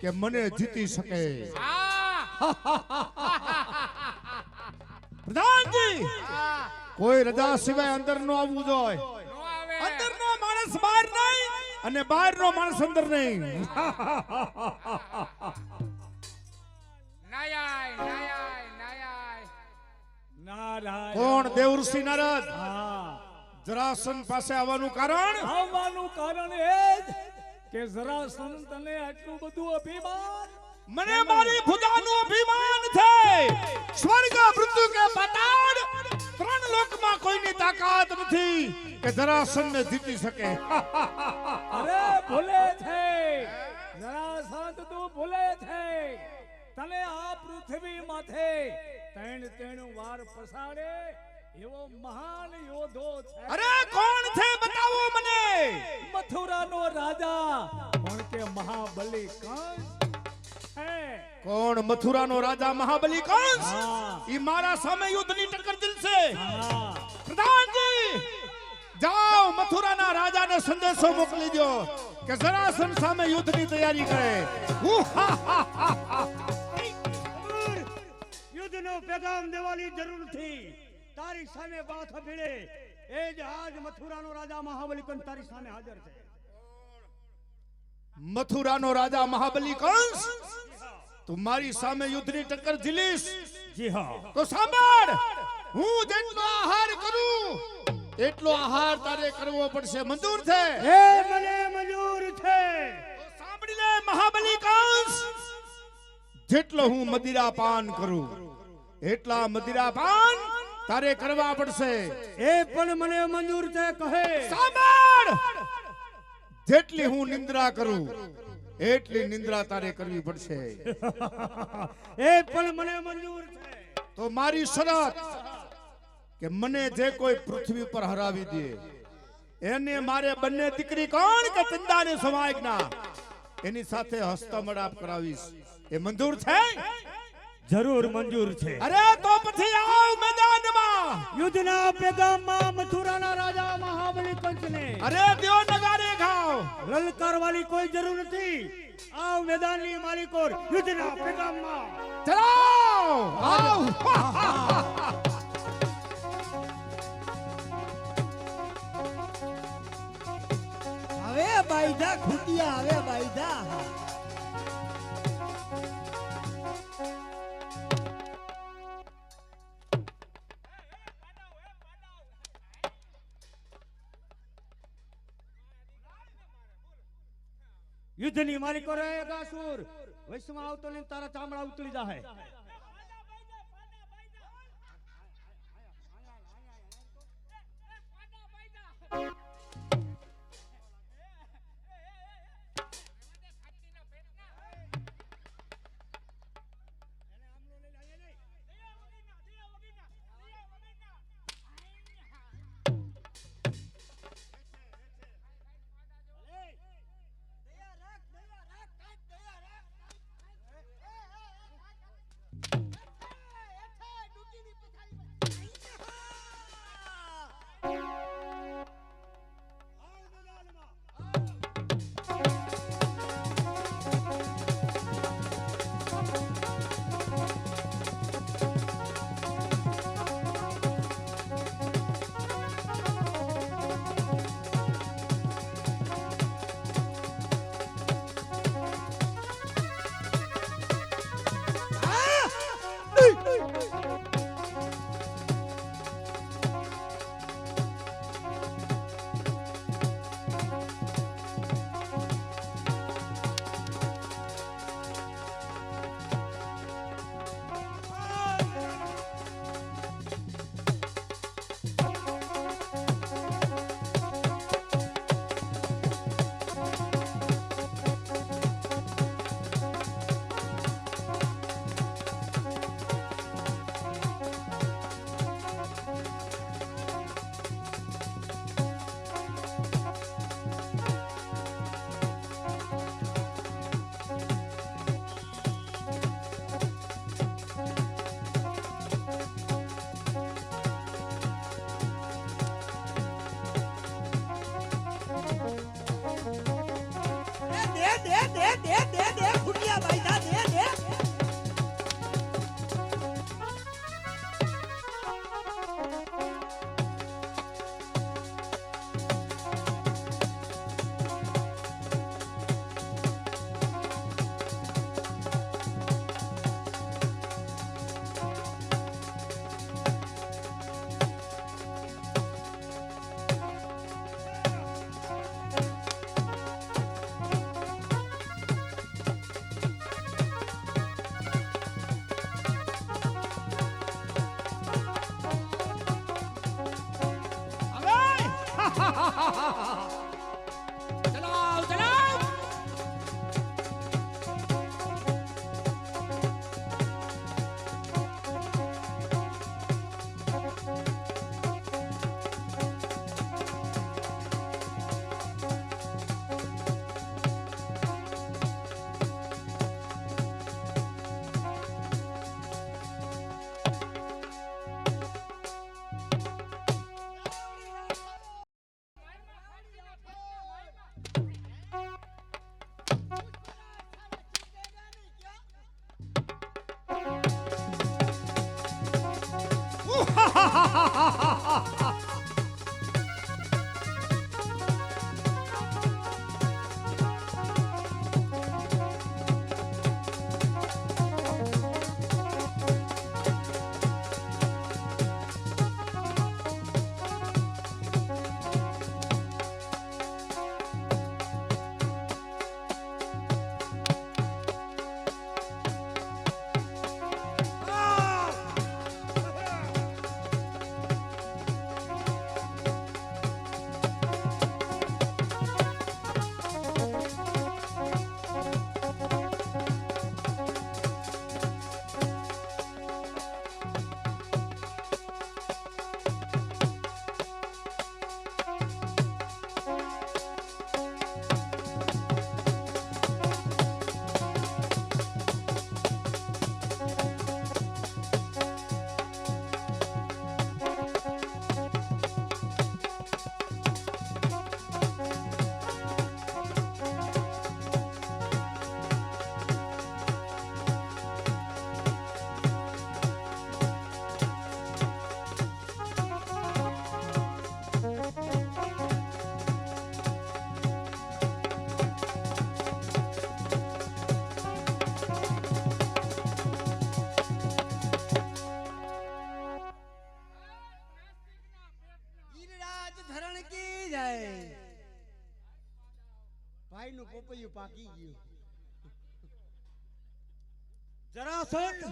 કે મને જીતી શકે. પ્રધાનજી કોઈ રજા સિવાય અંદર નો આવવું જોઈએ. અંદર નો માણસ બહાર નહીં અને બહાર નો માણસ અંદર નહીં. કોણ દેવઋષિ નારદ? જરાસંઘ પાસે આવવાનું કારણ એ જ કે જરાસંઘ તને આટલું બધું અભિમાન. મને મારી ભુજાનું અભિમાન છે. સ્વર્ગ મૃત્યુ કે પાતાળ ત્રણ લોકમાં કોઈની તાકાત નથી કે જરાસંઘને જીતી શકે. અરે ભૂલે છે જરાસંઘ, તું ભૂલે છે. તને આ પૃથ્વી માથે ત્રણ વાર પસાડે એવો મહાન યોધો છે. અરે કોણ છે બતાવો મને. મથુરાનો રાજા કોણ કે મહાબલી કંસ. કોણ મથુરાનો રાજા મહાબલી કંસ? ઈ મારા સામે યુદ્ધની ટક્કર દિલશે. પ્રધાનજી જાઓ મથુરાના રાજાને સંદેશો મોકલી દો કે જરાસંઘ સામે યુદ્ધની તૈયારી કરે. યુદ્ધનો પેગામ દેવાની જરૂર નથી. તારી સામે વાત ભીડે એ જ આજ મથુરાનો રાજા મહાબલી કંસ તારી સામે હાજર છે. મથુરાનો રાજા મહાબલી કંસ તું મારી સામે યુદ્ધની ટક્કર ઝીલીશ? જી હા. તો સાંભળ, હું જેટલો આહાર કરું એટલો આહાર તારે કરવો પડશે. મંજૂર છે? એ મને મંજૂર છે. તો સાંભળી લે મહાબલી કંસ, જેટલો હું મદિરા પાન કરું એટલા મદિરા પાન તારે કરવા પડશે. એ પણ મને મંજૂર છે. કહે સાંભળ, જેટલી હું નિંદ્રા કરું એટલી નિંદ્રા તારે કરવી પડશે. એ પણ મને મંજૂર છે. તો મારી શરત કે મને જે કોઈ પૃથ્વી પર હરાવી દે એને મારે બંને દીકરી કોણ કે ચંદાને સમાયજ્ઞા એની સાથે હસ્તમળાપ કરાવીશ. એ મંજૂર છે? જરૂર મંજૂર છે. અરે તો પછી આવ મેદાનમાં. યુદ્ધના પેગામમાં મથુરાના રાજા મહાબલી કંસને અરે દેવ નગારે ગાઓ. લલકારવાની કોઈ જરૂર નથી. આવ મેદાનની માલિકો યુદ્ધના પેગામમાં. ચલો આવ. હવે બાઈધા ખૂટિયા, હવે બાઈધા. યુદ્ધની માલિકો રે ગાસુર વૈશ્વમાં આવતો ને તારા ચામડા ઉતરી જાહે. દે ખુટિયા ધરણ કી જાય ભાઈ નું પોપૈયું પાકી ગયું જરાસંધ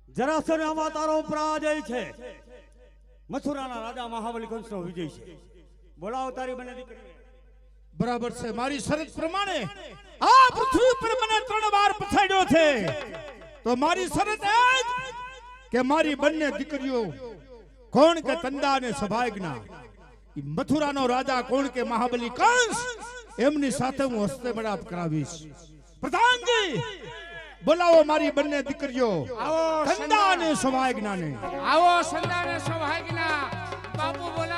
જરાસંધ આમાં તારો પરાજય છે મથુરાના રાજા મહાબલી કંસનો વિજય છે બોલાવો તારી બંને દીકરી બરાબર છે મારી શરત પ્રમાણે આ પૃથ્વી પર મને 3 વાર પછાડ્યો છે તો મારી શરત એ જ કે મારી બંને દીકરીઓ કોણ કે તંદા અને સભાયજ્ઞા ઈ મથુરાનો રાજા કોણ કે મહાબલી કંસ એમની સાથે હું હસ્તે મેળાપ કરાવીશ પ્રધાનજી બોલાવો મારી બંને દીકરીઓ આવો તંદા અને સભાયજ્ઞાને આવો સંદાને સૌભાગ્યના બાપુ બોલા